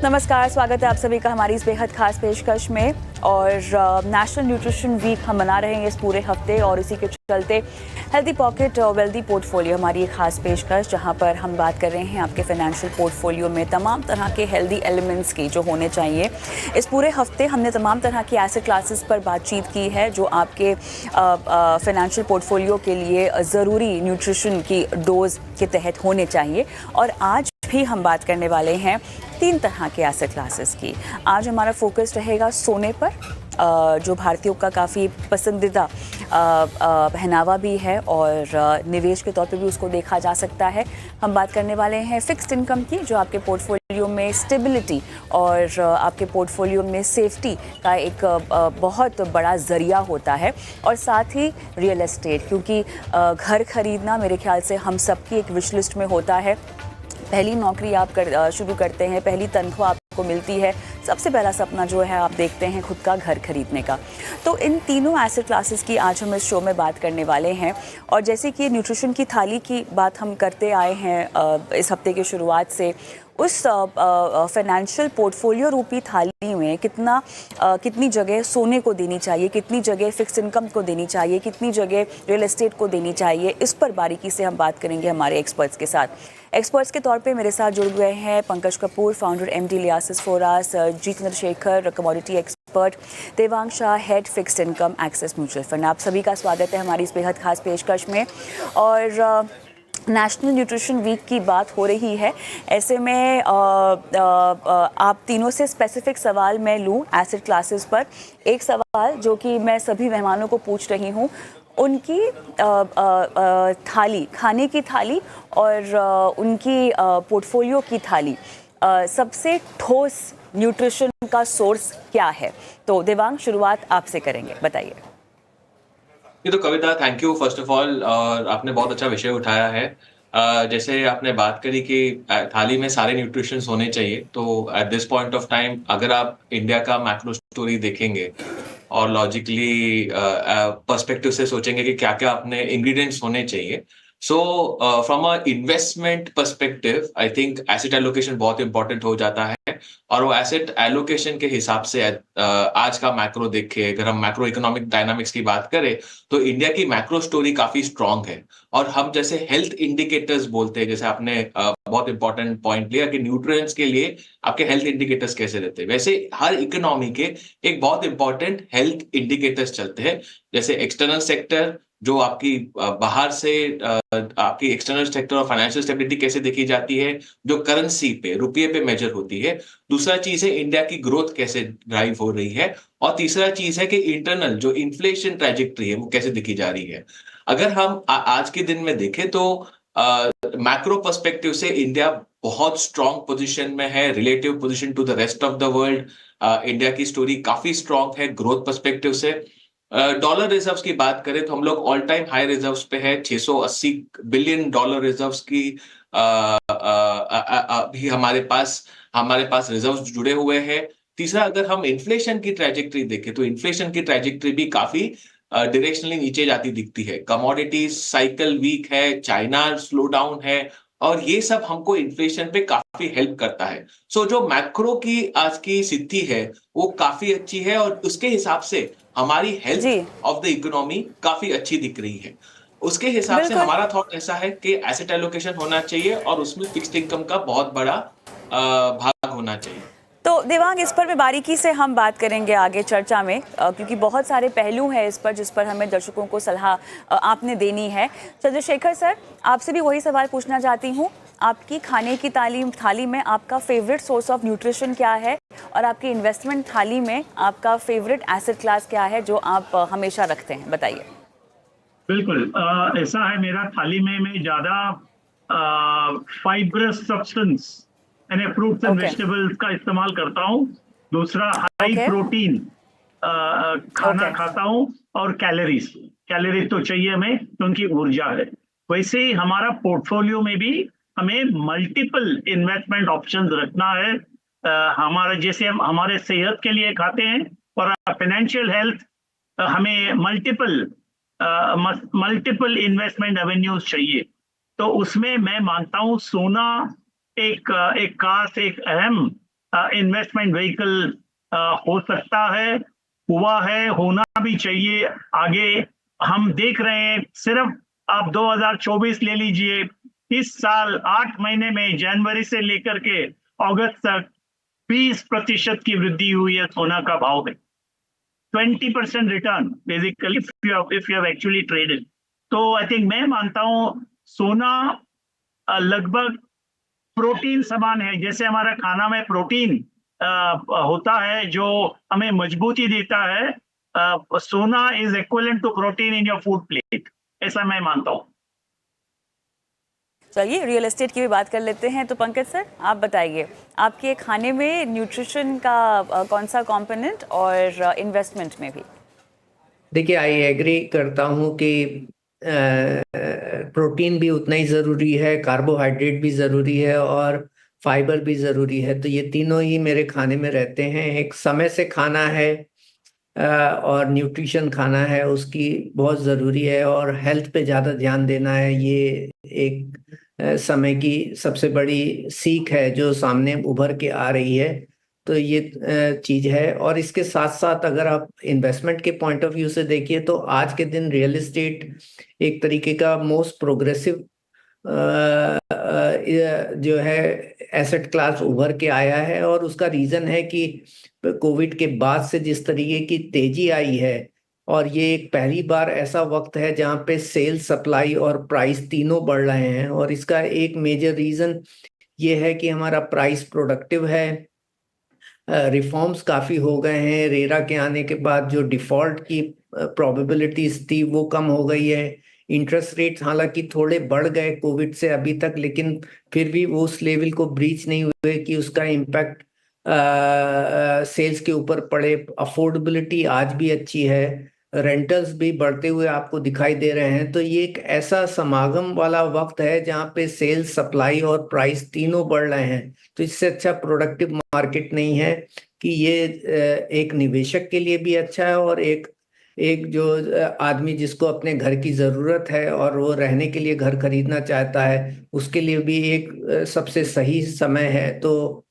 नमस्कार, स्वागत है आप सभी का हमारी इस बेहद खास पेशकश में। और नेशनल न्यूट्रिशन वीक हम मना रहे हैं इस पूरे हफ्ते, और इसी के चलते हेल्दी पॉकेट और वेल्दी पोर्टफोलियो हमारी एक खास पेशकश, जहां पर हम बात कर रहे हैं आपके फाइनेंशियल पोर्टफोलियो में तमाम तरह के हेल्दी एलिमेंट्स की जो होने चाहिए। इस पूरे हफ्ते हमने तमाम तरह की एसेट क्लासेस पर बातचीत की है जो आपके फाइनेंशियल पोर्टफोलियो के लिए ज़रूरी न्यूट्रिशन की डोज के तहत होने चाहिए। और आज भी हम बात करने वाले हैं 3 तरह के एसेट क्लासेस की। आज हमारा फोकस रहेगा सोने पर, जो भारतीयों का काफ़ी पसंदीदा पहनावा भी है और निवेश के तौर पे भी उसको देखा जा सकता है। हम बात करने वाले हैं फिक्स्ड इनकम की, जो आपके पोर्टफोलियो में स्टेबिलिटी और आपके पोर्टफोलियो में सेफ्टी का एक बहुत बड़ा ज़रिया होता है। और साथ ही रियल एस्टेट, क्योंकि घर खरीदना मेरे ख्याल से हम सबकी एक विश लिस्ट में होता है। पहली नौकरी आप शुरू करते हैं, पहली तनख्वाह आपको मिलती है, सबसे पहला सपना जो है आप देखते हैं खुद का घर खरीदने का। तो इन तीनों एसेट क्लासेस की आज हम इस शो में बात करने वाले हैं। और जैसे कि न्यूट्रिशन की थाली की बात हम करते आए हैं इस हफ्ते की शुरुआत से, उस फाइनेंशियल पोर्टफोलियो रूपी थाली में कितनी जगह सोने को देनी चाहिए, कितनी जगह फिक्स इनकम को देनी चाहिए, कितनी जगह रियल एस्टेट को देनी चाहिए, इस पर बारीकी से हम बात करेंगे हमारे एक्सपर्ट्स के साथ। एक्सपर्ट्स के तौर पे मेरे साथ जुड़ गए हैं Pankaj Kapoor, founder MD Liases Foras, G Chandrashekhar, commodity expert, Devang Shah, head fixed income Axis mutual fund. आप सभी का स्वागत है हमारी इस बेहद खास पेशकश में। और नेशनल न्यूट्रिशन वीक की बात हो रही है, ऐसे में आप तीनों से स्पेसिफिक सवाल मैं लूँ एसेट क्लासेस पर। एक सवाल जो कि मैं सभी मेहमानों को पूछ रही हूँ, उनकी थाली, खाने की थाली और उनकी पोर्टफोलियो की थाली, सबसे ठोस न्यूट्रिशन का सोर्स क्या है? तो देवांग, शुरुआत आपसे करेंगे, बताइए। ये तो Kavita, thank you first of all. और आपने बहुत अच्छा विषय उठाया है। जैसे आपने बात करी कि थाली में सारे न्यूट्रिशंस होने चाहिए, तो at this point of time अगर आप इंडिया का मैक्रो स्टोरी देखेंगे और लॉजिकली पर्सपेक्टिव से सोचेंगे कि क्या क्या अपने इंग्रेडिएंट्स होने चाहिए, so from a investment perspective I think asset allocation बहुत इंपॉर्टेंट हो जाता है। और वो एसेट एलोकेशन के हिसाब से आज का मैक्रो देखे, अगर हम मैक्रो इकोनॉमिक डायनामिक्स की बात करें, तो इंडिया की मैक्रो स्टोरी काफी स्ट्रांग है। और हम जैसे हेल्थ इंडिकेटर्स बोलते हैं, जैसे आपने बहुत इंपॉर्टेंट पॉइंट लिया कि न्यूट्रिएंट्स के लिए आपके हेल्थ इंडिकेटर्स कैसे रहते हैं, वैसे हर इकोनॉमी के एक बहुत इंपॉर्टेंट हेल्थ इंडिकेटर्स चलते हैं। जैसे एक्सटर्नल सेक्टर, जो आपकी बाहर से आपकी एक्सटर्नल सेक्टर और फाइनेंशियल स्टेबिलिटी कैसे देखी जाती है, जो करेंसी पे, रुपये पे मेजर होती है। दूसरा चीज है इंडिया की ग्रोथ कैसे ड्राइव हो रही है। और तीसरा चीज है कि इंटरनल जो इन्फ्लेशन ट्रैजेक्टरी है वो कैसे दिखी जा रही है। अगर हम आज के दिन में देखें तो मैक्रो पर्सपेक्टिव से इंडिया बहुत स्ट्रांग पोजीशन में है, relative position to the rest of the world. India की स्टोरी काफी स्ट्रांग है ग्रोथ पर्सपेक्टिव से। डॉलर रिजर्व्स की बात करें तो हम लोग ऑल टाइम हाई रिजर्व्स पे है, 680 बिलियन डॉलर रिजर्व्स की अभी हमारे पास रिजर्व्स जुड़े हुए हैं। तीसरा, अगर हम इन्फ्लेशन की ट्रैजेक्टरी देखें तो इन्फ्लेशन की ट्रैजेक्टरी भी काफी डायरेक्शनली नीचे जाती दिखती है। कमोडिटीज साइकिल वीक है, चाइना स्लो डाउन है, और ये सब हमको इन्फ्लेशन पे काफी हेल्प करता है। सो जो मैक्रो की आज की स्थिति है वो काफी अच्छी है, और उसके हिसाब से हमारी हेल्थ जी, ऑफ द इकोनॉमी काफी अच्छी दिख रही है। उसके हिसाब से बिल्कुल। हमारा थॉट ऐसा है कि एसेट एलोकेशन होना चाहिए और उसमें फिक्स्ड इनकम का बहुत बड़ा भाग होना चाहिए। तो देवांग, इस पर भी बारीकी से हम बात करेंगे आगे चर्चा में, क्योंकि बहुत सारे पहलू हैं इस पर जिस पर हमें दर्शकों को सलाह आपने देनी है। चंद्रशेखर सर, आपसे भी वही सवाल पूछना चाहती हूँ, आपकी खाने की थाली में आपका फेवरेट सोर्स ऑफ न्यूट्रिशन क्या है, और आपकी इन्वेस्टमेंट थाली में आपका फेवरेट एसेट क्लास क्या है जो आप हमेशा रखते हैं, बताइए। बिल्कुल, ऐसा है, मेरा थाली में मैं ज्यादा फाइब्रस सब्सटेंस यानी फ्रूट्स एंड ओके, वेजिटेबल्स का इस्तेमाल करता हूँ। दूसरा, हाई ओके, प्रोटीन खाना ओके। खाता हूँ। और कैलोरीज तो चाहिए हमें, तो उनकी ऊर्जा है। वैसे ही हमारा पोर्टफोलियो में भी हमें मल्टीपल इन्वेस्टमेंट ऑप्शंस रखना है। हमारा जैसे हम हमारे सेहत के लिए खाते हैं, और फाइनेंशियल हेल्थ हमें मल्टीपल इन्वेस्टमेंट एवेन्यूज चाहिए। तो उसमें मैं मानता हूँ सोना एक खास, एक अहम इन्वेस्टमेंट व्हीकल हो सकता है, हुआ है, होना भी चाहिए। आगे हम देख रहे हैं, सिर्फ आप 2024 ले लीजिए, इस साल 8 महीने में जनवरी से लेकर के अगस्त तक 20% की वृद्धि हुई है सोना का भाव में। 20% return basically if you have actually traded. तो आई थिंक मैं मानता हूं सोना लगभग प्रोटीन समान है। जैसे हमारा खाना में प्रोटीन होता है जो हमें मजबूती देता है, सोना is equivalent to protein in your food plate, ऐसा मैं मानता हूँ। चलिए रियल एस्टेट की भी बात कर लेते हैं। तो पंकज सर, आप बताइए, आपके खाने में न्यूट्रिशन का कौन सा कंपोनेंट और इन्वेस्टमेंट में भी? देखिए, आई एग्री करता हूँ कि प्रोटीन भी उतना ही ज़रूरी है, कार्बोहाइड्रेट भी ज़रूरी है और फाइबर भी ज़रूरी है। तो ये तीनों ही मेरे खाने में रहते हैं। एक समय से खाना है और न्यूट्रिशन खाना है, उसकी बहुत ज़रूरी है, और हेल्थ पे ज़्यादा ध्यान देना है। ये एक समय की सबसे बड़ी सीख है जो सामने उभर के आ रही है। तो ये चीज़ है। और इसके साथ साथ अगर आप इन्वेस्टमेंट के पॉइंट ऑफ व्यू से देखिए तो आज के दिन रियल एस्टेट एक तरीके का मोस्ट प्रोग्रेसिव जो है एसेट क्लास उभर के आया है। और उसका रीज़न है कि कोविड के बाद से जिस तरीके की तेजी आई है, और ये एक पहली बार ऐसा वक्त है जहाँ पे सेल, सप्लाई और प्राइस तीनों बढ़ रहे हैं। और इसका एक मेजर रीज़न ये है कि हमारा प्राइस प्रोडक्टिव है, रिफॉर्म्स काफ़ी हो गए हैं। रेरा के आने के बाद जो डिफ़ॉल्ट की प्रोबेबिलिटीज थी वो कम हो गई है। इंटरेस्ट रेट्स हालांकि थोड़े बढ़ गए कोविड से अभी तक, लेकिन फिर भी वो उस लेवल को ब्रीच नहीं हुए कि उसका इम्पैक्ट सेल्स के ऊपर पड़े। अफोर्डेबिलिटी आज भी अच्छी है, रेंटल्स भी बढ़ते हुए आपको दिखाई दे रहे हैं। तो ये एक ऐसा समागम वाला वक्त है जहाँ पे सेल्स, सप्लाई और प्राइस तीनों बढ़ रहे हैं। तो इससे अच्छा प्रोडक्टिव मार्केट नहीं है कि ये एक निवेशक के लिए भी अच्छा है, और एक जो आदमी जिसको अपने घर की ज़रूरत है और वो रहने के लिए घर खरीदना चाहता है, उसके लिए भी एक सबसे सही समय है। तो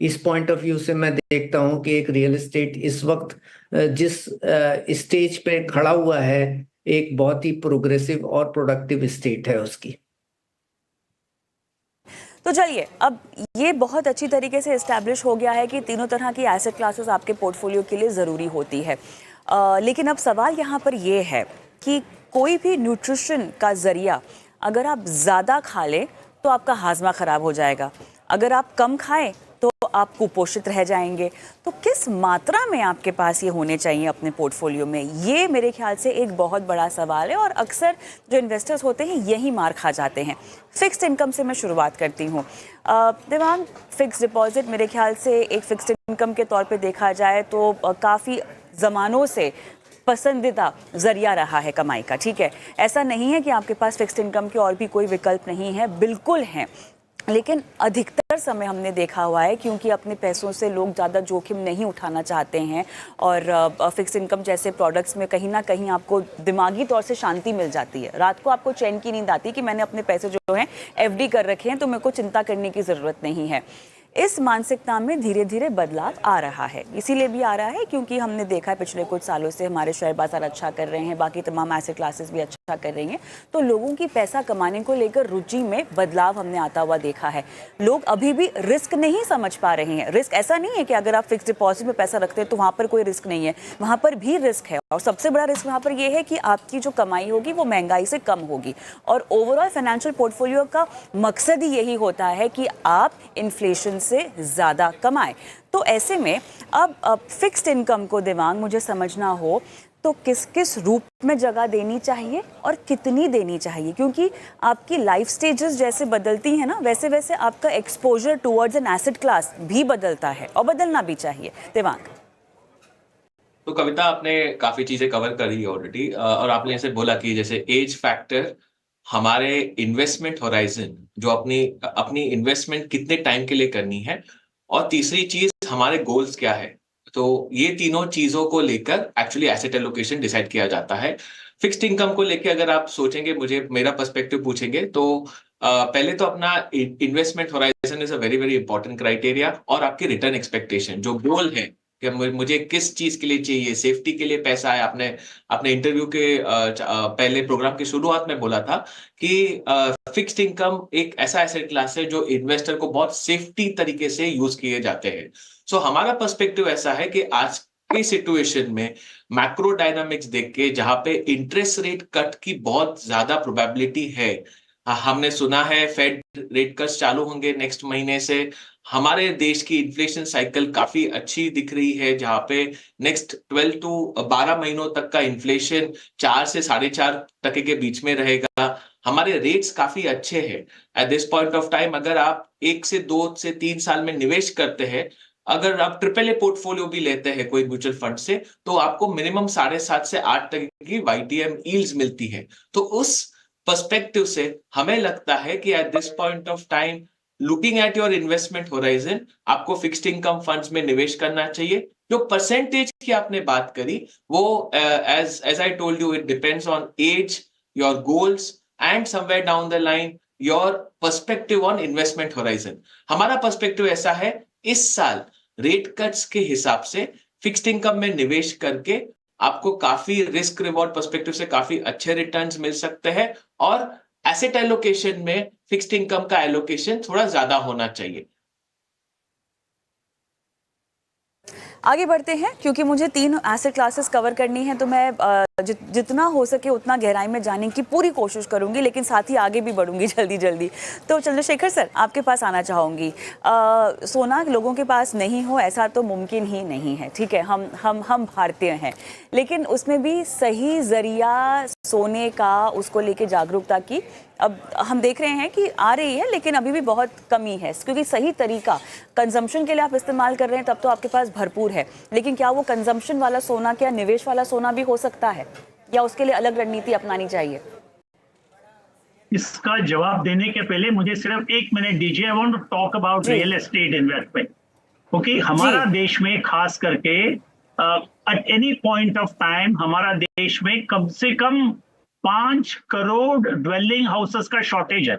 इस पॉइंट ऑफ व्यू से मैं देखता हूं कि एक रियल एस्टेट इस वक्त जिस स्टेज पे खड़ा हुआ है, एक बहुत ही प्रोग्रेसिव और प्रोडक्टिव स्टेट है उसकी। तो चलिए, अब ये बहुत अच्छी तरीके से इस्टेब्लिश हो गया है कि तीनों तरह की एसेट क्लासेस आपके पोर्टफोलियो के लिए ज़रूरी होती है। लेकिन अब सवाल यहाँ पर ये है कि कोई भी न्यूट्रिशन का ज़रिया अगर आप ज़्यादा खा लें तो आपका हाजमा ख़राब हो जाएगा, अगर आप कम खाएं तो आप कुपोषित रह जाएंगे। तो किस मात्रा में आपके पास ये होने चाहिए अपने पोर्टफोलियो में, ये मेरे ख्याल से एक बहुत बड़ा सवाल है, और अक्सर जो इन्वेस्टर्स होते हैं यही मार खा जाते हैं। फिक्स्ड इनकम से मैं शुरुआत करती हूँ। देवांग, फिक्स्ड डिपॉजिट मेरे ख्याल से एक फिक्स्ड इनकम के तौर पे देखा जाए तो काफ़ी ज़मानों से पसंदीदा ज़रिया रहा है कमाई का। ठीक है, ऐसा नहीं है कि आपके पास फिक्स्ड इनकम के और भी कोई विकल्प नहीं है, बिल्कुल हैं, लेकिन अधिकतर समय हमने देखा हुआ है क्योंकि अपने पैसों से लोग ज़्यादा जोखिम नहीं उठाना चाहते हैं, और फिक्स इनकम जैसे प्रोडक्ट्स में कहीं ना कहीं आपको दिमागी तौर से शांति मिल जाती है। रात को आपको चैन की नींद आती है कि मैंने अपने पैसे जो हैं एफडी कर रखे हैं, तो मेरे को चिंता करने की ज़रूरत नहीं है। इस मानसिकता में धीरे धीरे बदलाव आ रहा है। इसीलिए भी आ रहा है क्योंकि हमने देखा है पिछले कुछ सालों से हमारे शेयर बाजार अच्छा कर रहे हैं, बाकी तमाम एसेट क्लासेस भी अच्छा कर रही हैं, तो लोगों की पैसा कमाने को लेकर रुचि में बदलाव हमने आता हुआ देखा है। लोग अभी भी रिस्क नहीं समझ पा रहे हैं। रिस्क ऐसा नहीं है कि अगर आप फिक्स डिपॉजिट में पैसा रखते हैं तो वहाँ पर कोई रिस्क नहीं है, वहाँ पर भी रिस्क है, और सबसे बड़ा रिस्क वहाँ पर यह है कि आपकी जो कमाई होगी वो महंगाई से कम होगी। और ओवरऑल फाइनेंशियल पोर्टफोलियो का मकसद ही यही होता है कि आप इन्फ्लेशन से ज़्यादा कमाएं। तो ऐसे में अब फिक्स्ड इनकम को देवांग मुझे समझना हो तो किस किस रूप में जगह देनी चाहिए और कितनी देनी चाहिए, क्योंकि आपकी लाइफ स्टेजेस जैसे बदलती हैं ना, वैसे वैसे आपका exposure towards an asset class भी बदलता है, और बदलना भी चाहिए। देवांग, तो कविता, आपने काफी चीजें कवर करी ऑलरेडी, और आपने ऐसे बोला कि जैसे एज फैक्टर, हमारे इन्वेस्टमेंट होराइजन, जो अपनी इन्वेस्टमेंट कितने टाइम के लिए करनी है, और तीसरी चीज हमारे गोल्स क्या है। तो ये तीनों चीजों को लेकर एक्चुअली एसेट एलोकेशन डिसाइड किया जाता है। फिक्स्ड इनकम को लेकर अगर आप सोचेंगे, मेरा पर्सपेक्टिव पूछेंगे, तो पहले तो अपना investment horizon horizon is a very very important criteria, और आपकी रिटर्न एक्सपेक्टेशन जो गोल है कि मुझे किस चीज के लिए चाहिए, सेफ्टी के लिए पैसा है। आपने अपने इंटरव्यू के पहले प्रोग्राम की शुरुआत में बोला था कि फिक्स्ड इनकम एक ऐसा एसेट क्लास है जो इन्वेस्टर को बहुत सेफ्टी तरीके से यूज किए जाते हैं। सो हमारा पर्सपेक्टिव ऐसा है कि आज की सिचुएशन में मैक्रो डायनामिक्स देख के, जहां पे इंटरेस्ट रेट कट की बहुत ज्यादा प्रोबेबिलिटी है, हमने सुना है फेड रेट कट चालू होंगे नेक्स्ट महीने से। हमारे देश की इन्फ्लेशन साइकिल काफी अच्छी दिख रही है, जहां पे नेक्स्ट 12 टू 12 महीनों तक का इन्फ्लेशन 4 से 4.5% के बीच में रहेगा। हमारे रेट्स काफी अच्छे हैं at this point of time. अगर आप 1 से 2 से 3 साल में निवेश करते हैं, अगर आप ट्रिपल ए पोर्टफोलियो भी लेते हैं कोई म्यूचुअल फंड से, तो आपको मिनिमम 7.5 से 8 तक की YTM यील्ड्स मिलती है। तो उस पर्सपेक्टिव से हमें लगता है कि at this point of time, looking at your investment horizon, आपको फिक्स्ड इनकम फंड्स में निवेश करना चाहिए। जो परसेंटेज की आपने बात करी, वो as I told you, it depends on as, your goals and somewhere down the line your perspective on investment horizon. हमारा पर्सपेक्टिव ऐसा है, इस साल रेट कट्स के हिसाब से फिक्स्ड इनकम में निवेश करके आपको काफी रिस्क रिवॉर्ड पर्सपेक्टिव से काफी अच्छे रिटर्न्स मिल सकते हैं, और एसेट एलोकेशन में फिक्स्ड इनकम का एलोकेशन थोड़ा ज्यादा होना चाहिए। आगे बढ़ते हैं, क्योंकि मुझे 3 एसेट क्लासेस कवर करनी है, तो मैं जितना हो सके उतना गहराई में जाने की पूरी कोशिश करूंगी, लेकिन साथ ही आगे भी बढ़ूंगी जल्दी जल्दी। तो चंद्रशेखर सर, आपके पास आना चाहूँगी। सोना लोगों के पास नहीं हो ऐसा तो मुमकिन ही नहीं है, ठीक है, हम भारतीय हैं, लेकिन उसमें भी सही जरिया सोने का, उसको लेके जागरूकता की अब हम देख रहे हैं कि आ रही है, लेकिन अभी भी बहुत कमी है, क्योंकि सही तरीका कंजम्पशन के लिए आप इस्तेमाल कर रहे हैं तब तो आपके पास भरपूर है, लेकिन क्या वो कंजम्पशन वाला सोना, क्या निवेश वाला सोना भी हो सकता है, या उसके लिए अलग रणनीति अपनानी चाहिए? इसका जवाब देने के पहले मुझे सिर्फ 1 मिनट दीजिए। I want to talk about real estate investment, क्योंकि हमारा देश में खास करके at any point of time हमारा देश में कम से कम 5 करोड़ ड्वेलिंग हाउसेस का शॉर्टेज है,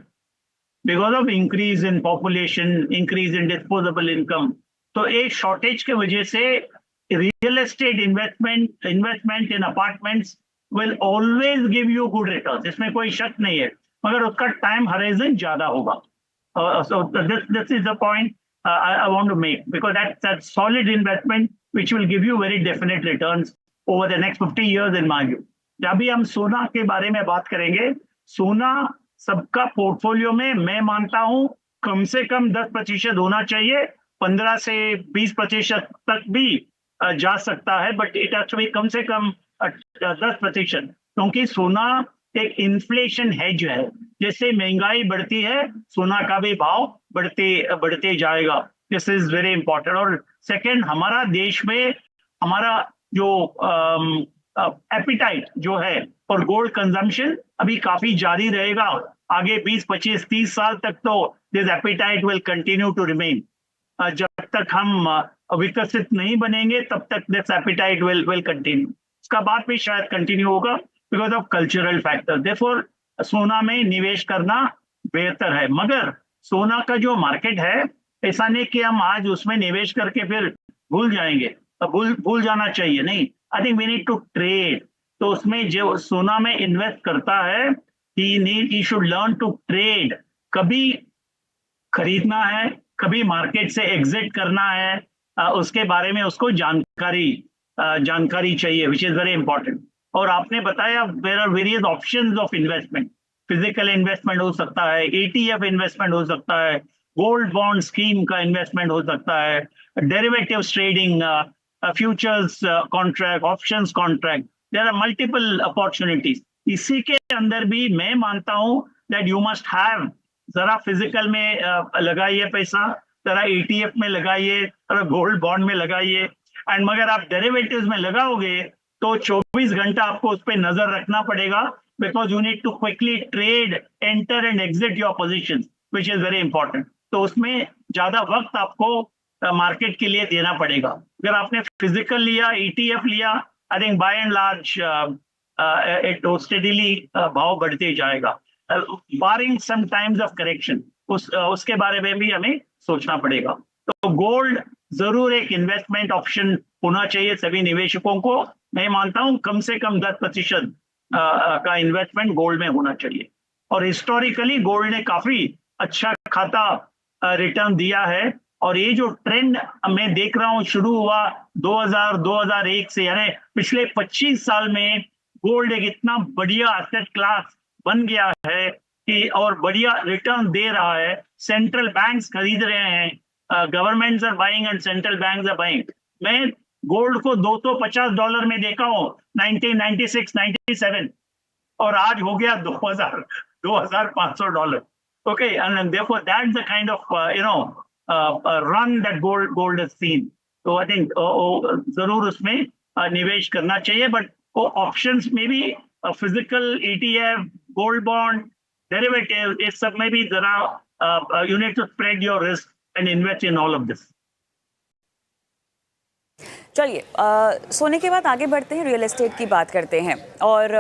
because of increase in population, increase in disposable income. तो एक शॉर्टेज के वजह से real estate investment in apartments will always give you good returns, इसमें कोई शक नहीं है, मगर उसका टाइम हराइजन ज्यादा होगा। So this is the point I want to make, because that's solid investment which will give you very definite returns over the next 50 years in my view. जब भी हम सोना के बारे में बात करेंगे, सोना सबका पोर्टफोलियो में मैं मानता हूं कम से कम 10% होना चाहिए, 15 से 20% तक भी जा सकता है, but it has to be कम से कम 10%, क्योंकि सोना एक इन्फ्लेशन हेज है। जैसे महंगाई बढ़ती है, सोना का भी भाव बढ़ते जाएगा। This is very important. और सेकंड, हमारा देश में हमारा जो एपिटाइट जो है और गोल्ड कंजम्पशन अभी काफी जारी रहेगा आगे 20, 25, 30 साल तक, तो this appetite will continue to remain. जब तक हम विकसित नहीं बनेंगे तब तक दिस एपिटाइट विल कंटिन्यू। इसका बाद भी शायद कंटिन्यू होगा because of cultural factor. Therefore सोना में निवेश करना बेहतर है, मगर सोना का जो मार्केट है, ऐसा नहीं कि हम आज उसमें निवेश करके फिर भूल जाएंगे, भूल जाना चाहिए, नहीं। I think we need to trade. तो उसमें जो सोना में इन्वेस्ट करता है, he should learn to trade। कभी खरीदना है, कभी मार्केट से एग्जिट करना है, उसके बारे में उसको जानकारी चाहिए, विच इज वेरी इंपॉर्टेंट। और आपने बताया there are various options of investment. Physical investment हो सकता है, ETF इन्वेस्टमेंट हो सकता है, गोल्ड बॉन्ड स्कीम का इन्वेस्टमेंट हो सकता है, derivatives trading, futures contract, options contract, there are multiple opportunities. इसी के अंदर भी मैं मानता हूं दैट यू मस्ट हैव, जरा फिजिकल में लगाइए पैसा, जरा ETF में लगाइए, जरा गोल्ड बॉन्ड में लगाइए, एंड मगर आप डेरिवेटिव्स में लगाओगे तो 24 घंटा आपको उस पर नजर रखना पड़ेगा, because you need to quickly trade, enter and exit your positions, which is very important. तो उसमें ज्यादा वक्त आपको मार्केट के लिए देना पड़ेगा। अगर आपने फिजिकल लिया, ETF लिया, I think by and large it steadily भाव बढ़ते जाएगा, बारिंग सम टाइम्स ऑफ करेक्शन। उसके बारे में भी हमें सोचना पड़ेगा। तो गोल्ड जरूर एक इन्वेस्टमेंट ऑप्शन होना चाहिए सभी निवेशकों को। मैं मानता हूं कम से कम 10% का इन्वेस्टमेंट गोल्ड में होना चाहिए। और हिस्टोरिकली गोल्ड ने काफी अच्छा खाता रिटर्न दिया है। और ये जो ट्रेंड मैं देख रहा हूँ शुरू हुआ 2001 से, यानी पिछले 25 साल में गोल्ड एक इतना बढ़िया एसेट क्लास बन गया है कि और बढ़िया रिटर्न दे रहा है। सेंट्रल बैंक्स खरीद रहे हैं, governments are buying and central banks are buying. मैं गोल्ड को $250 में देखा हूँ 1996, 97, और आज हो गया $2500। Okay, and therefore that's the kind of run that gold has seen. So I think जरूर उसमें निवेश करना चाहिए, बट ऑप्शंस में भी physical ETF, gold bond, derivative, इस सब में भी जरा you need to spread your risk and invest in all of this. चलिए सोने के बाद आगे बढ़ते हैं, रियल एस्टेट की बात करते हैं। और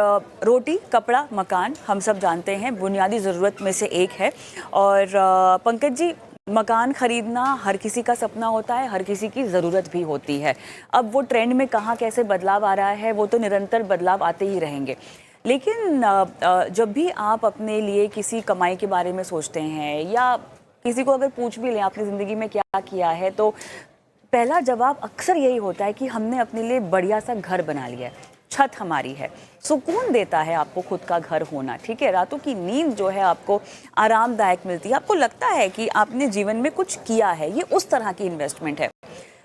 रोटी, कपड़ा, मकान हम सब जानते हैं बुनियादी ज़रूरत में से एक है। और पंकज जी, मकान ख़रीदना हर किसी का सपना होता है, हर किसी की ज़रूरत भी होती है। अब वो ट्रेंड में कहाँ कैसे बदलाव आ रहा है, वो तो निरंतर बदलाव आते ही रहेंगे। लेकिन जब भी आप अपने लिए किसी कमाई के बारे में सोचते हैं, या किसी को अगर पूछ भी लें आपने ज़िंदगी में क्या किया है, तो पहला जवाब अक्सर यही होता है कि हमने अपने लिए बढ़िया सा घर बना लिया है, छत हमारी है। सुकून देता है आपको खुद का घर होना, ठीक है, रातों की नींद जो है आपको आरामदायक मिलती है, आपको लगता है कि आपने जीवन में कुछ किया है। ये उस तरह की इन्वेस्टमेंट है।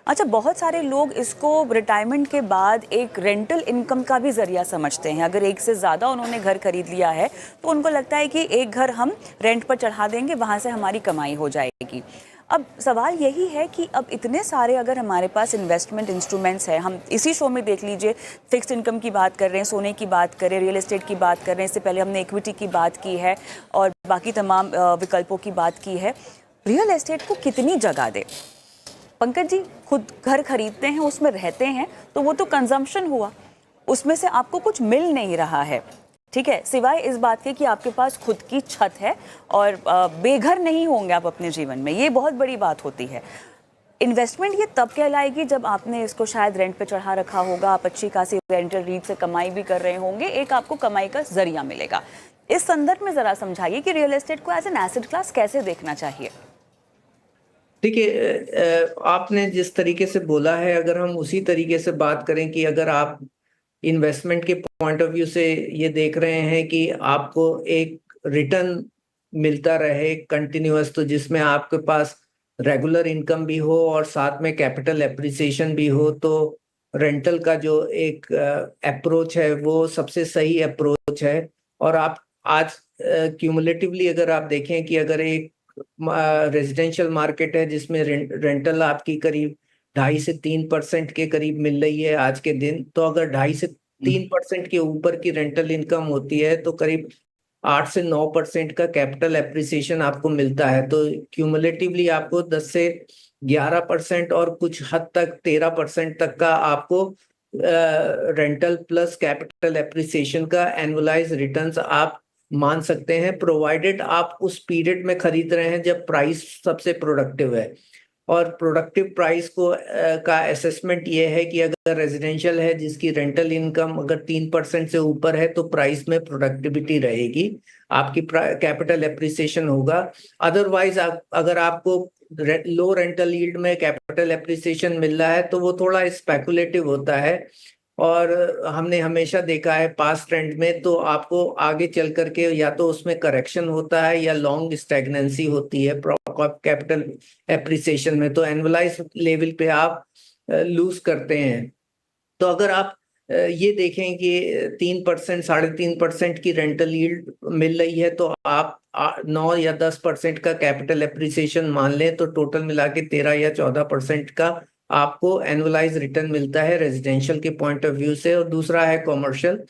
अच्छा, बहुत सारे लोग इसको रिटायरमेंट के बाद एक रेंटल इनकम का भी जरिया समझते हैं। अगर एक से ज़्यादा उन्होंने घर खरीद लिया है तो उनको लगता है कि एक घर हम रेंट पर चढ़ा देंगे, वहाँ से हमारी कमाई हो जाएगी। अब सवाल यही है कि अब इतने सारे अगर हमारे पास इन्वेस्टमेंट इंस्ट्रूमेंट्स हैं, हम इसी शो में देख लीजिए फिक्स्ड इनकम की बात कर रहे हैं, सोने की बात कर रहे हैं, रियल एस्टेट की बात कर रहे हैं, इससे पहले हमने इक्विटी की बात की है और बाकी तमाम विकल्पों की बात की है। रियल एस्टेट को कितनी जगह दे? पंकज जी, खुद घर खरीदते हैं, उसमें रहते हैं, तो वो तो कंजम्पशन हुआ, उसमें से आपको कुछ मिल नहीं रहा है, ठीक है, सिवाय इस बात के कि आपके पास खुद की छत है और बेघर नहीं होंगे आप अपने जीवन में। ये बहुत बड़ी बात होती है। इन्वेस्टमेंट ये तब कहलाएगी जब आपने इसको शायद रेंट पे चढ़ा रखा होगा, आप अच्छी खासी रेंटल रीट से कमाई भी कर रहे होंगे, एक आपको कमाई का जरिया मिलेगा। इस संदर्भ में ज़रा समझाइए कि रियल एस्टेट को एज एन एसेट क्लास कैसे देखना चाहिए। देखिए, आपने जिस तरीके से बोला है, अगर हम उसी तरीके से बात करें कि अगर आप इन्वेस्टमेंट के पॉइंट ऑफ व्यू से ये देख रहे हैं कि आपको एक रिटर्न मिलता रहे कंटिन्यूअस, तो जिसमें आपके पास रेगुलर इनकम भी हो और साथ में कैपिटल एप्रिसिएशन भी हो, तो रेंटल का जो एक अप्रोच है वो सबसे सही अप्रोच है। और आप आज क्यूमुलेटिवली अगर आप देखें कि अगर एक रेजिडेंशियल मार्केट है जिसमें रेंटल आपकी करीब 2.5 से 3% के करीब मिल रही है आज के दिन, तो अगर 2.5 से 3% के ऊपर की रेंटल इनकम होती है तो करीब 8 से 9% का कैपिटल एप्रिसिएशन आपको मिलता है। तो क्यूमुलेटिवली आपको 10 से 11% और कुछ हद तक 13% तक का आपको रेंटल प्लस कैपिटल एप्रिसिएशन का एनुअलाइज रिटर्न्स आप मान सकते हैं, प्रोवाइडेड आप उस पीरियड में खरीद रहे हैं जब प्राइस सबसे प्रोडक्टिव है। और प्रोडक्टिव प्राइस को का असेसमेंट ये है कि अगर रेजिडेंशियल है जिसकी रेंटल इनकम अगर 3% से ऊपर है तो प्राइस में प्रोडक्टिविटी रहेगी, आपकी कैपिटल एप्रिसिएशन होगा। अदरवाइज अगर आपको लो रेंटल यील्ड में कैपिटल एप्रिसिएशन मिल रहा है तो वो थोड़ा स्पेकुलेटिव होता है। और हमने हमेशा देखा है पास्ट ट्रेंड में, तो आपको आगे चल करके या तो उसमें करेक्शन होता है या लॉन्ग स्टैग्नेंसी होती है कैपिटल एप्रिसिएशन में, तो एनुअलाइज लेवल पे आप लूज करते हैं। तो अगर आप ये देखें कि 3%, 3.5% की रेंटल यील्ड मिल रही है तो आप 9 या 10% का कैपिटल एप्रिसिएशन मान लें तो टोटल मिला के 13 या 14% का आपको एनुअलाइज रिटर्न मिलता है रेजिडेंशियल के पॉइंट ऑफ व्यू से। और दूसरा है कॉमर्शियल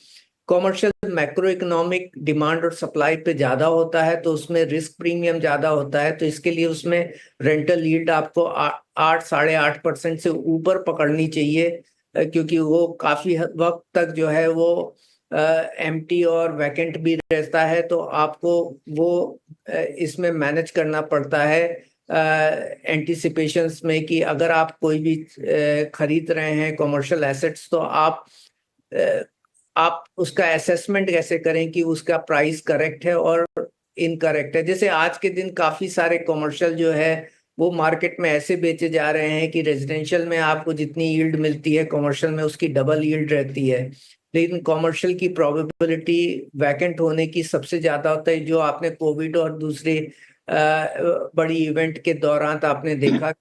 मैक्रो इकोनॉमिक डिमांड और सप्लाई पे ज्यादा होता है, तो उसमें रिस्क प्रीमियम ज्यादा होता है, तो इसके लिए उसमें रेंटल यील्ड आपको 8, 8.5% से ऊपर पकड़नी चाहिए, क्योंकि वो काफी वक्त तक जो है वो एम्प्टी और वैकेंट भी रहता है, तो आपको वो इसमें मैनेज करना पड़ता है एंटिसिपेशंस में कि अगर आप कोई भी खरीद रहे हैं कमर्शियल एसेट्स, तो आप उसका असेसमेंट कैसे करें कि उसका प्राइस करेक्ट है और इनकरेक्ट है। जैसे आज के दिन काफी सारे कमर्शियल जो है वो मार्केट में ऐसे बेचे जा रहे हैं कि रेजिडेंशियल में आपको जितनी यील्ड मिलती है कमर्शियल में उसकी डबल यील्ड रहती है, लेकिन कमर्शियल की प्रोबेबिलिटी वैकेंट होने की सबसे ज्यादा होता है। जो आपने कोविड और दूसरे बड़ी इवेंट के दौरान तो आपने देखा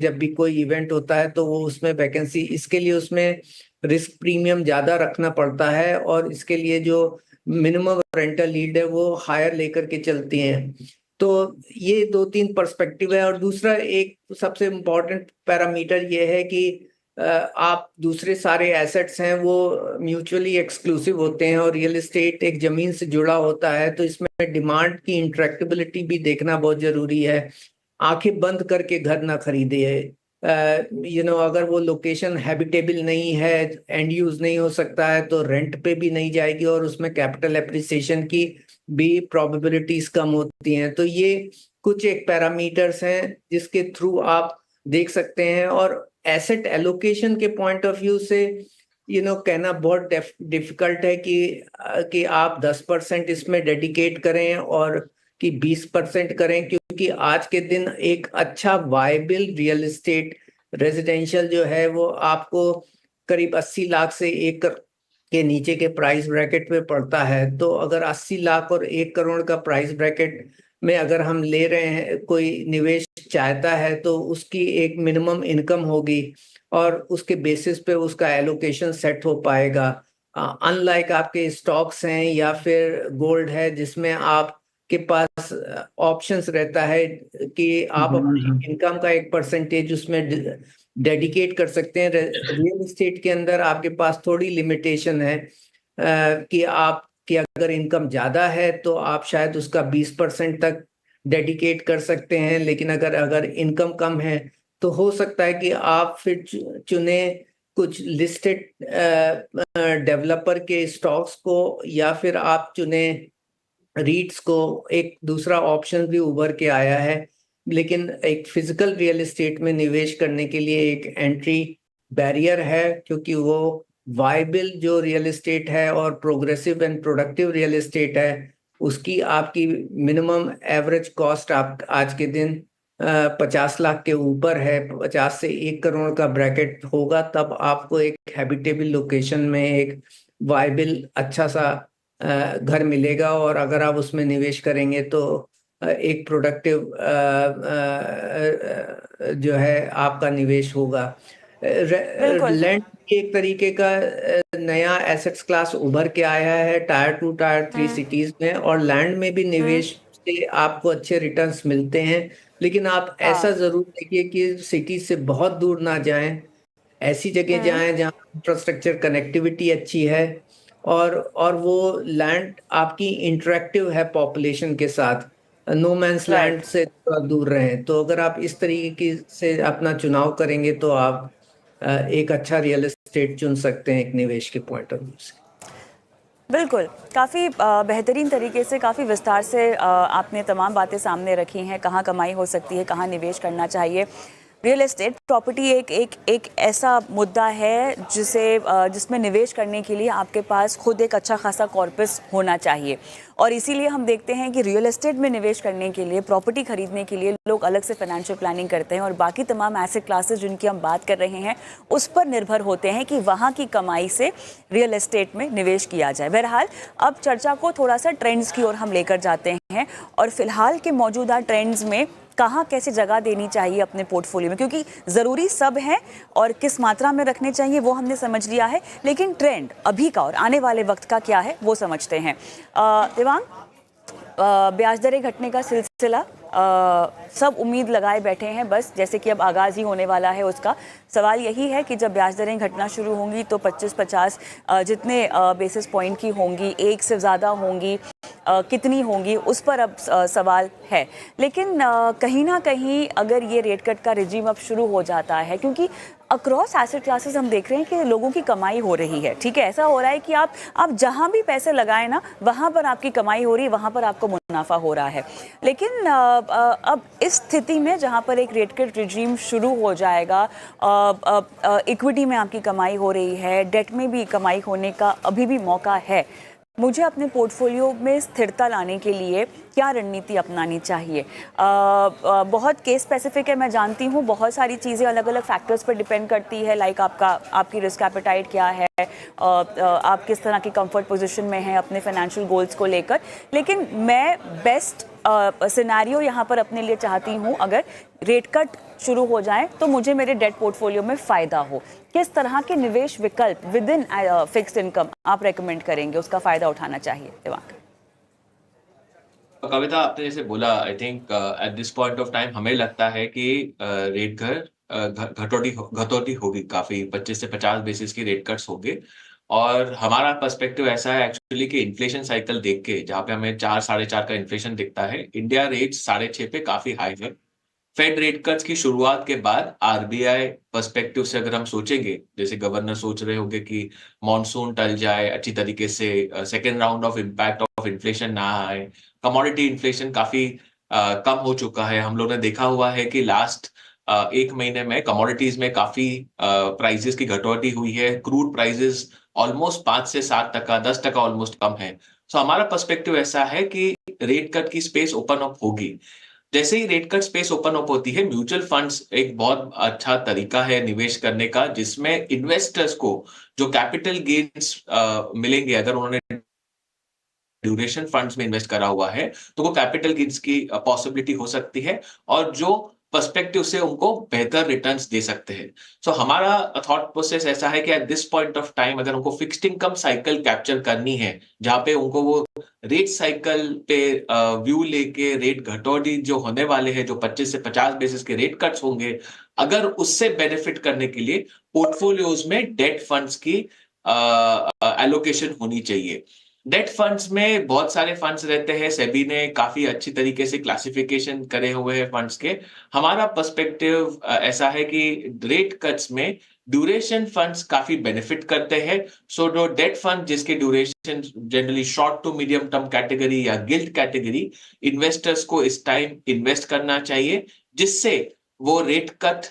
जब भी कोई इवेंट होता है तो वो उसमें वैकेंसी, इसके लिए उसमें रिस्क प्रीमियम ज्यादा रखना पड़ता है और इसके लिए जो मिनिमम रेंटल यील्ड है वो हायर लेकर के चलती हैं। तो ये 2-3 पर्सपेक्टिव है। और दूसरा एक सबसे इम्पोर्टेंट पैरामीटर ये है कि आप दूसरे सारे एसेट्स हैं वो म्यूचुअली एक्सक्लूसिव होते हैं और रियल एस्टेट एक जमीन से जुड़ा होता है, तो इसमें डिमांड की इंटरेक्टिबिलिटी भी देखना बहुत जरूरी है। आंखें बंद करके घर ना खरीदे, अगर वो लोकेशन हैबिटेबल नहीं है, एंड यूज नहीं हो सकता है, तो रेंट पे भी नहीं जाएगी और उसमें कैपिटल एप्रिसिएशन की भी प्रोबेबिलिटीज कम होती हैं। तो ये कुछ एक पैरामीटर्स हैं जिसके थ्रू आप देख सकते हैं। और एसेट एलोकेशन के पॉइंट ऑफ व्यू से कहना बहुत डिफिकल्ट है कि आप 10% इसमें डेडिकेट करें और कि 20% करें, क्योंकि आज के दिन एक अच्छा वायबल रियल एस्टेट रेजिडेंशियल जो है वो आपको करीब 80 लाख से 1 करोड़ के नीचे के प्राइस ब्रैकेट में पड़ता है। तो अगर 80 लाख और 1 करोड़ का प्राइस ब्रैकेट में अगर हम ले रहे हैं, कोई निवेश चाहता है, तो उसकी एक मिनिमम इनकम होगी और उसके बेसिस पे उसका एलोकेशन सेट हो पाएगा। अनलाइक आपके स्टॉक्स हैं या फिर गोल्ड है जिसमें आप के पास ऑप्शंस रहता है कि आप अपनी इनकम का एक परसेंटेज उसमें डेडिकेट कर सकते हैं। रियल एस्टेट के अंदर आपके पास थोड़ी लिमिटेशन है कि आपकी अगर इनकम ज्यादा है तो आप शायद उसका 20% तक डेडिकेट कर सकते हैं, लेकिन अगर इनकम कम है तो हो सकता है कि आप फिर चुने कुछ लिस्टेड डेवलपर के स्टॉक्स को या फिर आप चुने रीट्स को। एक दूसरा ऑप्शन भी उभर के आया है, लेकिन एक फिजिकल रियल एस्टेट में निवेश करने के लिए एक एंट्री बैरियर है, क्योंकि वो वायबल जो रियल एस्टेट है और progressive and productive real estate है उसकी आपकी मिनिमम एवरेज कॉस्ट आप आज के दिन 50 लाख के ऊपर है। 50 से 1 करोड़ का ब्रैकेट होगा तब आपको एक हैबिटेबल लोकेशन में एक वायबल अच्छा सा घर मिलेगा और अगर आप उसमें निवेश करेंगे तो एक प्रोडक्टिव जो है आपका निवेश होगा। लैंड एक तरीके का नया एसेट्स क्लास उभर के आया है टायर 2 टायर 3 सिटीज में, और लैंड में भी निवेश से आपको अच्छे रिटर्न्स मिलते हैं, लेकिन आप ऐसा जरूर देखिए कि सिटी से बहुत दूर ना जाएं, ऐसी जगह जाएं जहां इंफ्रास्ट्रक्चर कनेक्टिविटी अच्छी है और वो लैंड आपकी इंटरेक्टिव है पॉपुलेशन के साथ, नो मैंस लैंड से थोड़ा दूर रहें। तो अगर आप इस तरीके से अपना चुनाव करेंगे तो आप एक अच्छा रियल एस्टेट चुन सकते हैं एक निवेश के पॉइंट ऑफ व्यू से। बिल्कुल, काफ़ी बेहतरीन तरीके से, काफ़ी विस्तार से आपने तमाम बातें सामने रखी हैं, कहाँ कमाई हो सकती है, कहाँ निवेश करना चाहिए। रियल एस्टेट प्रॉपर्टी एक ऐसा मुद्दा है जिसमें निवेश करने के लिए आपके पास खुद एक अच्छा खासा कॉर्पस होना चाहिए, और इसीलिए हम देखते हैं कि रियल एस्टेट में निवेश करने के लिए, प्रॉपर्टी खरीदने के लिए लोग अलग से फाइनेंशियल प्लानिंग करते हैं और बाकी तमाम एसेट क्लासेस जिनकी हम बात कर रहे हैं उस पर निर्भर होते हैं कि वहाँ की कमाई से रियल एस्टेट में निवेश किया जाए। बहरहाल अब चर्चा को थोड़ा सा ट्रेंड्स की ओर हम लेकर जाते हैं और फिलहाल के मौजूदा ट्रेंड्स में कहाँ कैसे जगह देनी चाहिए अपने पोर्टफोलियो में, क्योंकि ज़रूरी सब है और किस मात्रा में रखने चाहिए वो हमने समझ लिया है, लेकिन ट्रेंड अभी का और आने वाले वक्त का क्या है वो समझते हैं। देवांग, ब्याज दरें घटने का सिलसिला सब उम्मीद लगाए बैठे हैं, बस जैसे कि अब आगाज़ ही होने वाला है उसका। सवाल यही है कि जब ब्याज दरें घटना शुरू होंगी तो 25-50 जितने बेसिस पॉइंट की होंगी, 1 से ज़्यादा होंगी, कितनी होंगी उस पर अब सवाल है। लेकिन कहीं ना कहीं अगर ये रेट कट का रिजीम अब शुरू हो जाता है, क्योंकि अक्रॉस एसेट क्लासेस हम देख रहे हैं कि लोगों की कमाई हो रही है, ठीक है, ऐसा हो रहा है कि आप जहां भी पैसे लगाएं ना, वहां पर आपकी कमाई हो रही है, वहां पर आपको मुनाफा हो रहा है। लेकिन अब इस स्थिति में जहां पर एक रेट कट रिजीम शुरू हो जाएगा, इक्विटी में आपकी कमाई हो रही है, डेट में भी कमाई होने का अभी भी मौका है, मुझे अपने पोर्टफोलियो में स्थिरता लाने के लिए क्या रणनीति अपनानी चाहिए? बहुत केस स्पेसिफिक है, मैं जानती हूँ, बहुत सारी चीज़ें अलग अलग फैक्टर्स पर डिपेंड करती है, लाइक आपकी रिस्क एपेटाइट क्या है, आप किस तरह की कंफर्ट पोजीशन में हैं अपने फाइनेंशियल गोल्स को लेकर। लेकिन मैं बेस्ट सिनेरियो यहाँ पर अपने लिए चाहती हूँ, अगर रेट कट शुरू हो जाए तो मुझे मेरे डेट पोर्टफोलियो में फ़ायदा हो। किस तरह के निवेश विकल्प विद इन फिक्स्ड इनकम आप रेकमेंड करेंगे, उसका फ़ायदा उठाना चाहिए? दिवाकर। कविता, आपने जैसे बोला, I think at this point of time हमें लगता है कि रेट घटौती होगी, काफी 25 से 50 बेसिस की रेट कट्स होंगे। और हमारा पर्सपेक्टिव ऐसा है एक्चुअली कि इन्फ्लेशन साइकिल देख के, जहाँ पे हमें 4 साढ़े 4 का इन्फ्लेशन दिखता है, इंडिया रेट 6.5 पे काफी हाई है। फेड रेट कट्स की शुरुआत के बाद आरबीआई पर्सपेक्टिव से अगर हम सोचेंगे, जैसे गवर्नर सोच रहे होंगे कि मॉनसून टल जाए अच्छी तरीके से, second round of impact of inflation ना आए, कमोडिटी इन्फ्लेशन काफी कम हो चुका है। हम लोग ने देखा हुआ है कि लास्ट 1 महीने में कमोडिटीज में काफी प्राइसेस की घटौती हुई है। क्रूड प्राइसेस ऑलमोस्ट 5 से 7%, 10% ऑलमोस्ट कम है। सो हमारा पर्सपेक्टिव ऐसा है कि रेट कट की स्पेस ओपन अप होगी। जैसे ही rate cut space open up होती है, म्यूचुअल फंड्स एक बहुत अच्छा तरीका है निवेश करने का, जिसमें इन्वेस्टर्स को जो कैपिटल गेन्स मिलेंगे, अगर उन्होंने ड्यूरेशन फंड्स में इन्वेस्ट करा हुआ है, तो वो कैपिटल गेन्स की पॉसिबिलिटी हो सकती है, और जो पर्सपेक्टिव से उनको बेहतर रिटर्न्स दे सकते हैं। सो हमारा थॉट प्रोसेस ऐसा है कि at this point of time अगर उनको फिक्स्ड इनकम साइकिल कैप्चर करनी है, जहां पे उनको वो रेट साइकिल पे व्यू लेके रेट घटौती जो होने वाले हैं, जो 25 से 50 बेसिस के रेट कट्स होंगे, अगर उससे बेनिफिट करने के लिए पोर्टफोलियोज में डेट फंड्स की एलोकेशन होनी चाहिए। डेट फंड्स में बहुत सारे फंड्स रहते हैं, सेबी ने काफी अच्छी तरीके से क्लासिफिकेशन करे हुए हैं फंड्स के। हमारा पर्सपेक्टिव ऐसा है कि रेट कट्स में ड्यूरेशन फंड्स काफी बेनिफिट करते हैं। सो जो डेट फंड जिसके duration generally short to medium term category या गिल्ड कैटेगरी, इन्वेस्टर्स को इस टाइम इन्वेस्ट करना चाहिए, जिससे वो रेट कट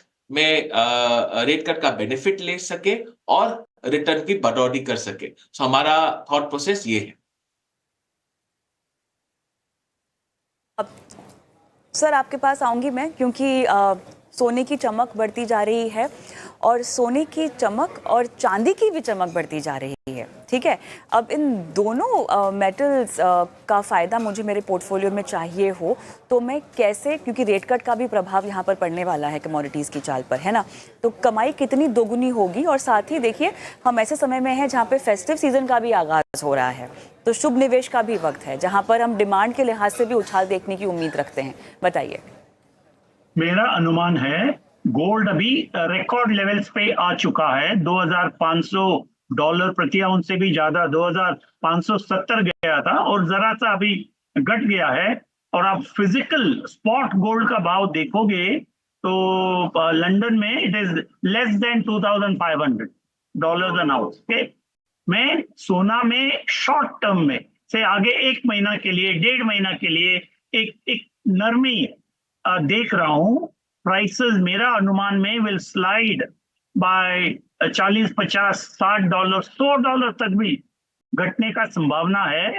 का बेनिफिट ले सके और रिटर्न की बढ़ोतरी कर सके। सो हमारा थॉट प्रोसेस ये है। अब सर आपके पास आऊंगी मैं, क्योंकि सोने की चमक बढ़ती जा रही है, और सोने की चमक और चांदी की भी चमक बढ़ती जा रही है, ठीक है। अब इन दोनों मेटल्स का फ़ायदा मुझे मेरे पोर्टफोलियो में चाहिए हो, तो मैं कैसे, क्योंकि रेट कट का भी प्रभाव यहाँ पर पड़ने वाला है कमोडिटीज़ की चाल पर, है ना, तो कमाई कितनी दोगुनी होगी। और साथ ही देखिए, हम ऐसे समय में हैं जहाँ पे फेस्टिव सीजन का भी आगाज़ हो रहा है, तो शुभ निवेश का भी वक्त है, जहाँ पर हम डिमांड के लिहाज से भी उछाल देखने की उम्मीद रखते हैं। बताइए। मेरा अनुमान है गोल्ड अभी रिकॉर्ड लेवल्स पे आ चुका है। $2,500 प्रति आउंस से भी ज्यादा 2,570 गया था, और जरा सा अभी घट गया है। और आप फिजिकल स्पॉट गोल्ड का भाव देखोगे तो लंदन में it is less than $2,500 N ounce. मैं सोना में शॉर्ट टर्म में से आगे 1 महीना के लिए, 1.5 महीना के लिए एक नरमी देख रहा हूं। प्राइसेस मेरा अनुमान में विल स्लाइड बाय 40, 50, $60, $100 तक भी घटने का संभावना है,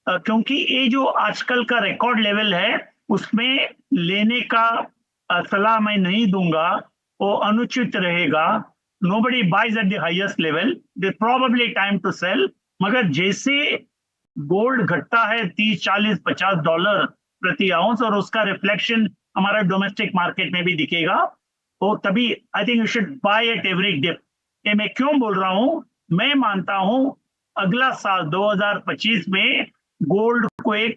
क्योंकि ये जो आजकल का रिकॉर्ड लेवल है उसमें लेने का सलाह मैं नहीं दूंगा, वो अनुचित रहेगा। Nobody buys at the highest level, there's probably time to sell। मगर जैसे गोल्ड घटता है $30, $40, $50 प्रति आउंस, और उसका रिफ्लेक्शन हमारा डोमेस्टिक मार्केट में भी दिखेगा, तो तभी I think you should buy at every dip. ये मैं क्यों बोल रहा हूं? मैं मानता हूं अगला साल 2025 में गोल्ड को एक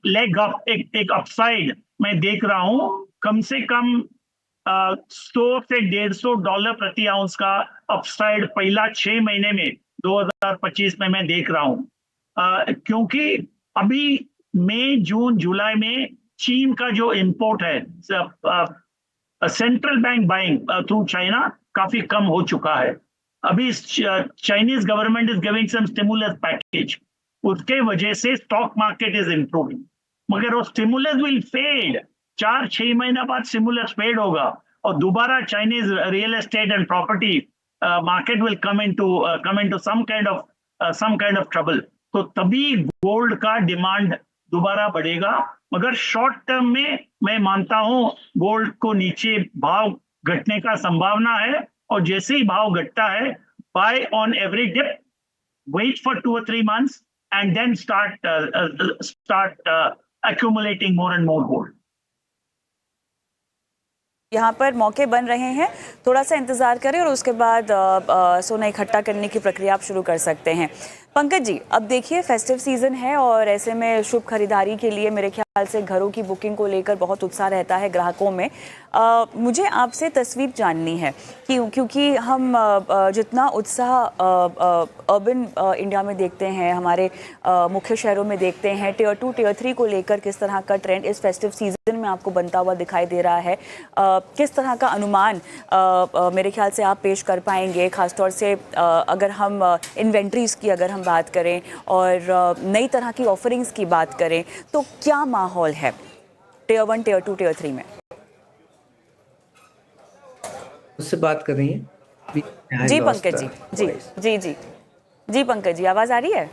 लेग अप, एक अपसाइड मैं देख रहा हूं। कम से कम 100 से $150 प्रति आउंस का अपसाइड पहला 6 महीने में 2025 में मैं देख रहा हूं। क्योंकि अभी मई जून जुलाई में चीन का जो इंपोर्ट है central bank buying through China काफी कम हो चुका है। अभी Chinese government is giving some stimulus package, उसके वजह से स्टॉक मार्केट इज इंप्रूविंग, मगर वो स्टिमुलस विल फेड। 4-6 महीना बाद स्टिमुलस फेड होगा और दोबारा Chinese real estate and property market will come into some kind of trouble. तो तभी गोल्ड का डिमांड दोबारा बढ़ेगा, मगर शॉर्ट टर्म में मैं मानता हूं गोल्ड को नीचे भाव घटने का संभावना है, और जैसे ही भाव घटता है buy on every dip, wait for 2 or 3 months and then start accumulating more and more gold. यहाँ पर मौके बन रहे हैं, थोड़ा सा इंतजार करें और उसके बाद सोना इकट्ठा करने की प्रक्रिया आप शुरू कर सकते हैं। पंकज जी, अब देखिए फेस्टिव सीजन है और ऐसे में शुभ खरीदारी के लिए मेरे ख्याल से घरों की बुकिंग को लेकर बहुत उत्साह रहता है ग्राहकों में। मुझे आपसे तस्वीर जाननी है कि क्योंकि हम जितना उत्साह अर्बन इंडिया में देखते हैं, हमारे मुख्य शहरों में देखते हैं, टियर 2 टियर 3 को लेकर किस तरह का ट्रेंड इस फेस्टिव सीजन में आपको बनता हुआ दिखाई दे रहा है, किस तरह का अनुमान मेरे ख्याल से आप पेश कर पाएंगे, खासतौर से अगर हम इन्वेंट्रीज की अगर हम बात करें और नई तरह की ऑफरिंग्स की बात करें, तो क्या माहौल है टियर 1 टियर 2 टियर 3 में? उससे बात कर रही हैं? जी पंकज जी, जी पंकज जी, आवाज आ रही है?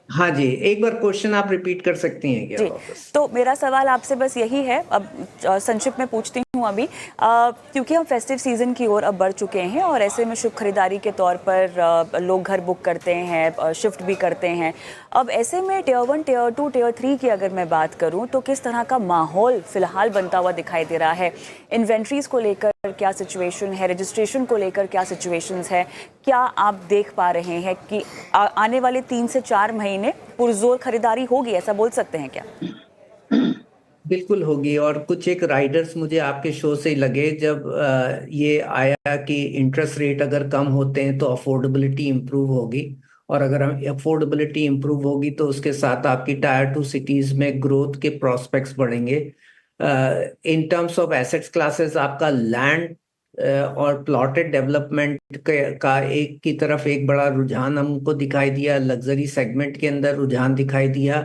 हाँ जी, एक बार क्वेश्चन आप रिपीट कर सकती हैं क्या जी, वापस? तो मेरा सवाल आपसे बस यही है, अब संक्षिप्त में पूछती हूँ अभी, क्योंकि हम फेस्टिव सीजन की ओर अब बढ़ चुके हैं और ऐसे में शुभ खरीदारी के तौर पर लोग घर बुक करते हैं, शिफ्ट भी करते हैं। अब ऐसे में टियर 1 टियर 2 टियर 3 की अगर मैं बात करूँ तो किस तरह का माहौल फिलहाल बनता हुआ दिखाई दे रहा है? इन्वेंट्रीज को लेकर क्या सिचुएशन है, रजिस्ट्रेशन को लेकर क्या सिचुएशंस है? क्या आप देख पा रहे हैं कि आने वाले 3 से 4 महीने पुरजोर खरीदारी होगी, ऐसा बोल सकते हैं क्या? बिल्कुल होगी, और कुछ एक राइडर्स मुझे आपके शो से ही लगे जब ये आया कि इंटरेस्ट रेट अगर कम होते हैं तो अफोर्डेबिलिटी इम्प्रूव होगी, और अगर अफोर्डेबिलिटी इम्प्रूव होगी तो उसके साथ आपकी टायर 2 सिटीज में ग्रोथ के प्रोस्पेक्ट्स बढ़ेंगे। In terms of assets classes, आपका लैंड और प्लॉटेड डेवलपमेंट का एक की तरफ एक बड़ा रुझान हमको दिखाई दिया, लग्जरी सेगमेंट के अंदर रुझान दिखाई दिया।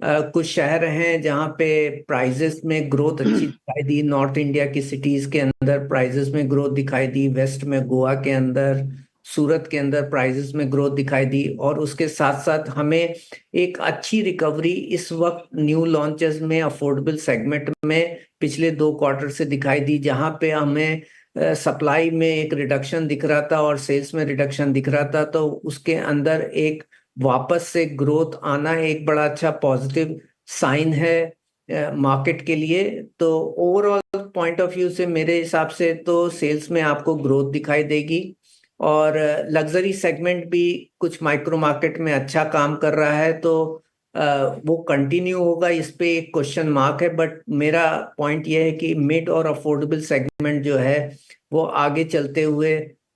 कुछ शहर हैं जहाँ पे प्राइजेस में ग्रोथ अच्छी दिखाई दी, नॉर्थ इंडिया की सिटीज के अंदर प्राइजेस में ग्रोथ दिखाई दी, वेस्ट में गोवा के अंदर, सूरत के अंदर प्राइजेस में ग्रोथ दिखाई दी, और उसके साथ साथ हमें एक अच्छी रिकवरी इस वक्त न्यू लॉन्चेस में अफोर्डेबल सेगमेंट में पिछले 2 क्वार्टर से दिखाई दी, जहाँ पे हमें सप्लाई में एक रिडक्शन दिख रहा था और सेल्स में रिडक्शन दिख रहा था। तो उसके अंदर एक वापस से ग्रोथ आना एक बड़ा अच्छा पॉजिटिव साइन है मार्केट के लिए। तो ओवरऑल पॉइंट ऑफ व्यू से मेरे हिसाब से तो सेल्स में आपको ग्रोथ दिखाई देगी, और लग्जरी सेगमेंट भी कुछ माइक्रो मार्केट में अच्छा काम कर रहा है, तो वो कंटिन्यू होगा, इस पे एक क्वेश्चन मार्क है। बट मेरा पॉइंट ये है कि मिड और अफोर्डेबल सेगमेंट जो है वो आगे चलते हुए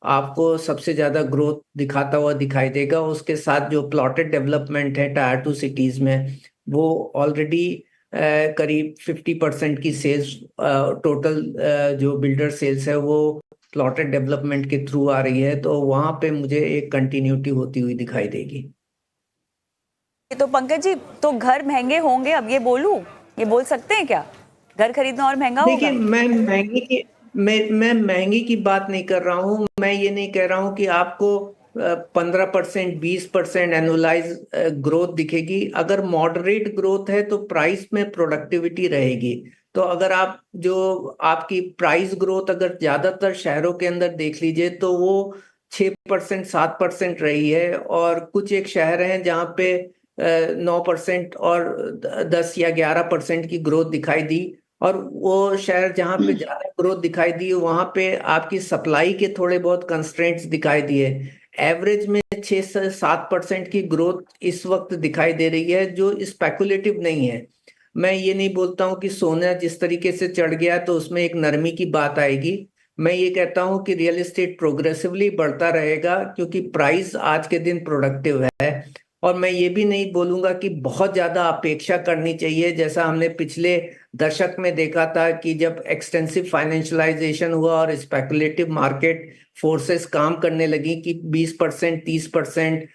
आपको सबसे ज्यादा ग्रोथ दिखाता हुआ दिखाई देगा। उसके साथ जो प्लॉटेड डेवलपमेंट है टायर 2 सिटीज में, वो ऑलरेडी करीब 50% की सेल्स, टोटल जो बिल्डर सेल्स है वो प्लॉटेड डेवलपमेंट के थ्रू आ रही है, तो वहां पे मुझे एक कंटिन्यूटी होती हुई दिखाई देगी। तो पंकज जी, तो घर महंगे होंगे, अब ये बोल सकते हैं क्या घर खरीदना और महंगा होगा? देखिए, मैं महंगी की बात नहीं कर रहा हूँ। मैं ये नहीं कह रहा हूँ कि आपको 15% 20% एनुअलाइज ग्रोथ दिखेगी। अगर मॉडरेट ग्रोथ है तो प्राइस में प्रोडक्टिविटी रहेगी। तो अगर आप जो आपकी प्राइस ग्रोथ अगर ज्यादातर शहरों के अंदर देख लीजिए तो वो 6% 7% रही है, और कुछ एक शहर हैं जहाँ पे 9% और 10 या 11% की ग्रोथ दिखाई दी, और वो शहर जहाँ पे ज्यादा ग्रोथ दिखाई दी वहां पे आपकी सप्लाई के थोड़े बहुत कंस्ट्रेंट्स दिखाई दिए। एवरेज में 6 से 7% की ग्रोथ इस वक्त दिखाई दे रही है, जो स्पेकुलेटिव नहीं है। मैं ये नहीं बोलता हूँ कि सोना जिस तरीके से चढ़ गया तो उसमें एक नरमी की बात आएगी। मैं ये कहता हूँ कि रियल एस्टेट प्रोग्रेसिवली बढ़ता रहेगा, क्योंकि प्राइस आज के दिन प्रोडक्टिव है, और मैं ये भी नहीं बोलूंगा कि बहुत ज्यादा अपेक्षा करनी चाहिए, जैसा हमने पिछले दशक में देखा था कि जब एक्सटेंसिव फाइनेंशियलाइजेशन हुआ और स्पेकुलेटिव मार्केट फोर्सेस काम करने लगी कि 20% 30%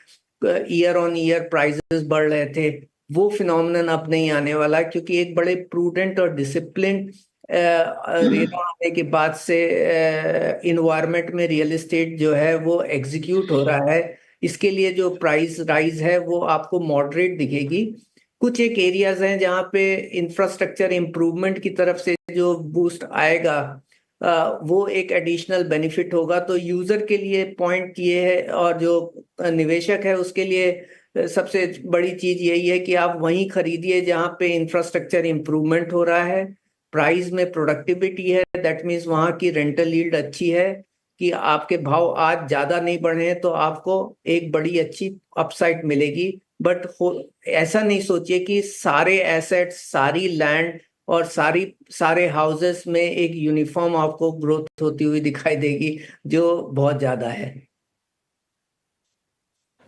ईयर ऑन ईयर प्राइसेस बढ़ रहे थे। वो फिनोमिनन अब नहीं आने वाला, क्योंकि एक बड़े प्रूडेंट और डिसिप्लिन रेट आने के बाद से इन्वायरमेंट में रियल एस्टेट जो है वो एग्जीक्यूट हो रहा है। इसके लिए जो प्राइस राइज है वो आपको मॉडरेट दिखेगी। कुछ एक एरियाज हैं जहाँ पे इंफ्रास्ट्रक्चर इम्प्रूवमेंट की तरफ से जो बूस्ट आएगा वो एक एडिशनल बेनिफिट होगा। तो यूजर के लिए पॉइंट ये है, और जो निवेशक है उसके लिए सबसे बड़ी चीज यही है कि आप वहीं खरीदिए जहाँ पे इंफ्रास्ट्रक्चर इम्प्रूवमेंट हो रहा है, प्राइस में प्रोडक्टिविटी है, दैट मीन्स वहाँ की रेंटल यील्ड अच्छी है, कि आपके भाव आज ज्यादा नहीं बढ़े हैं तो आपको एक बड़ी अच्छी अपसाइड मिलेगी। बट ऐसा नहीं सोचिए कि सारे एसेट्स, सारी लैंड और सारे हाउसेस में एक यूनिफॉर्म आपको ग्रोथ होती हुई दिखाई देगी, जो बहुत ज्यादा है।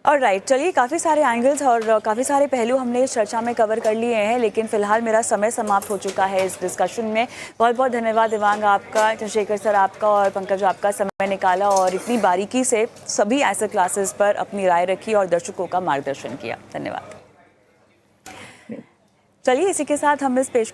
और राइट, चलिए काफ़ी सारे एंगल्स और काफ़ी सारे पहलू हमने इस चर्चा में कवर कर लिए हैं, लेकिन फिलहाल मेरा समय समाप्त हो चुका है इस डिस्कशन में। बहुत बहुत धन्यवाद दिवांग आपका, चंद्रशेखर सर आपका और पंकज आपका समय निकाला और इतनी बारीकी से सभी एसेट क्लासेस पर अपनी राय रखी और दर्शकों का मार्गदर्शन किया। धन्यवाद। चलिए इसी के साथ हम इस पेशकश